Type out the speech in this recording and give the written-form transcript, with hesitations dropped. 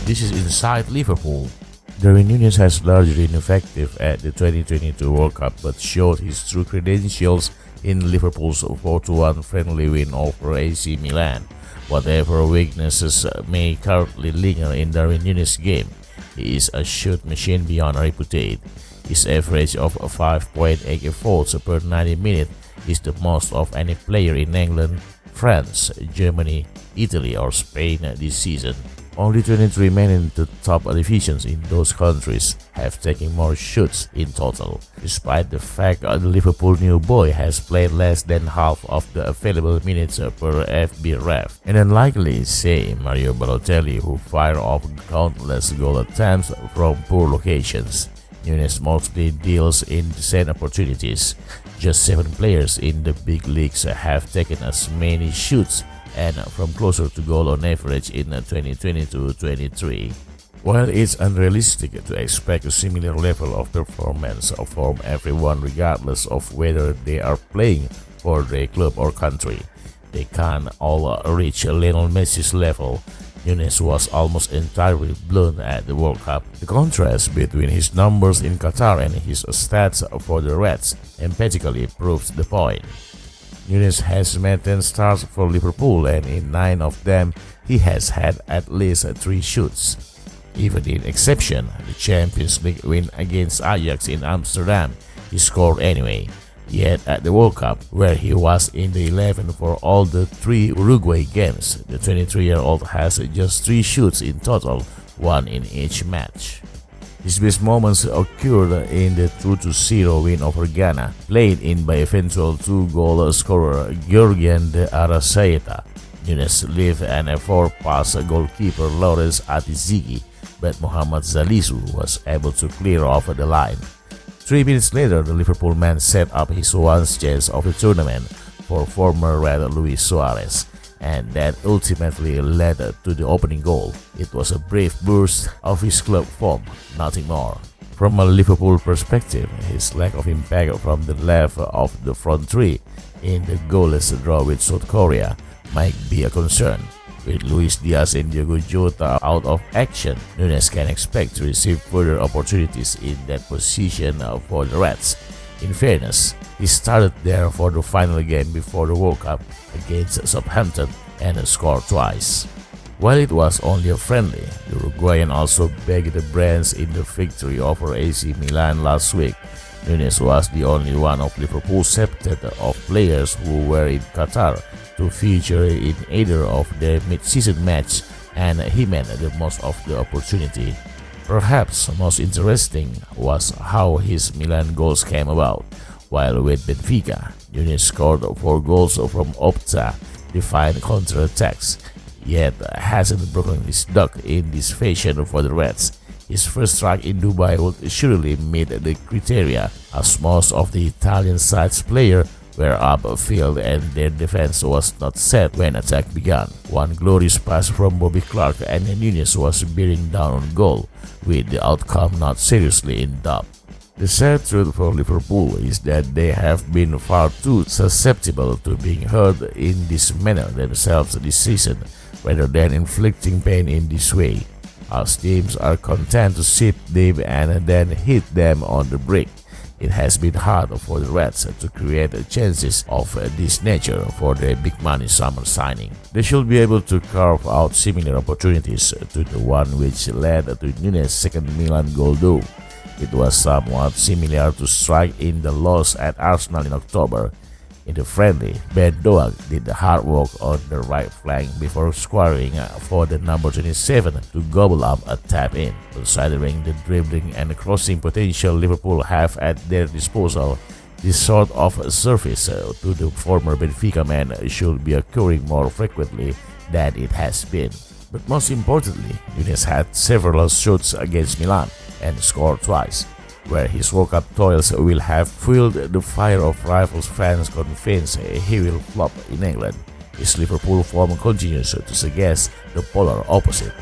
This is Inside Liverpool. Darwin Nunez has largely ineffective at the 2022 World Cup but showed his true credentials in Liverpool's 4-1 friendly win over AC Milan. Whatever weaknesses may currently linger in Darwin Nunez's game, he is a shoot machine beyond reputed. His average of 5.8 faults per 90 minutes is the most of any player in England, France, Germany, Italy or Spain this season. Only 23 men in the top divisions in those countries have taken more shots in total, despite the fact the Liverpool new boy has played less than half of the available minutes per FB ref. And unlikely, say Mario Balotelli, who fired off countless goal attempts from poor locations. Nunez mostly deals in decent opportunities. Just 7 players in the big leagues have taken as many shoots and from closer to goal on average in 2022-23. While it's unrealistic to expect a similar level of performance from everyone regardless of whether they are playing for their club or country, they can't all reach Lionel Messi's level. Nunez was almost entirely blown at the World Cup. The contrast between his numbers in Qatar and his stats for the Reds emphatically proves the point. Nunez has made 10 starts for Liverpool and in 9 of them he has had at least 3 shoots. Even in exception, the Champions League win against Ajax in Amsterdam, he scored anyway. Yet at the World Cup, where he was in the 11 for all the 3 Uruguay games, the 23-year-old has just 3 shoots in total, 1 in each match. His best moments occurred in the 2-0 win over Ghana, played in by eventual 2-goal scorer Georgian de Arrascaeta. Nunez lived and a 4-pass goalkeeper Lawrence Atizigi, but Mohamed Salisu was able to clear off the line. 3 minutes later, the Liverpool man set up his one chance of the tournament for former Red Luis Suarez, and that ultimately led to the opening goal. It was a brief burst of his club form, nothing more. From a Liverpool perspective, his lack of impact from the left of the front three in the goalless draw with South Korea might be a concern. With Luis Diaz and Diogo Jota out of action, Nunez can expect to receive further opportunities in that position for the Reds. In fairness, he started there for the final game before the World Cup against Southampton and scored twice. While it was only a friendly, the Uruguayan also bagged the brains in the victory over AC Milan last week. Nunez was the only one of Liverpool's septet of players who were in Qatar to feature in either of their mid-season match, and he made the most of the opportunity. Perhaps most interesting was how his Milan goals came about. While with Benfica, Nunez scored 4 goals from Opta-defined counter-attacks, yet hasn't broken his duck in this fashion for the Reds. His first strike in Dubai would surely meet the criteria, as most of the Italian side's players were upfield and their defense was not set when attack began. One glorious pass from Bobby Clark and Nunez was bearing down on goal, with the outcome not seriously in doubt. The sad truth for Liverpool is that they have been far too susceptible to being hurt in this manner themselves this season, rather than inflicting pain in this way, as teams are content to sit deep and then hit them on the break. It has been hard for the Reds to create chances of this nature for their big money summer signing. They should be able to carve out similar opportunities to the one which led to Nunez' second Milan goal though. It was somewhat similar to strike in the loss at Arsenal in October. In the friendly, Ben Doak did the hard work on the right flank before scoring for the number 27 to gobble up a tap-in. Considering the dribbling and crossing potential Liverpool have at their disposal, this sort of service to the former Benfica man should be occurring more frequently than it has been. But most importantly, Nunez had several shots against Milan and scored twice, where his World Cup toils will have fueled the fire of rivals fans convinced he will flop in England. His Liverpool form continues to suggest the polar opposite.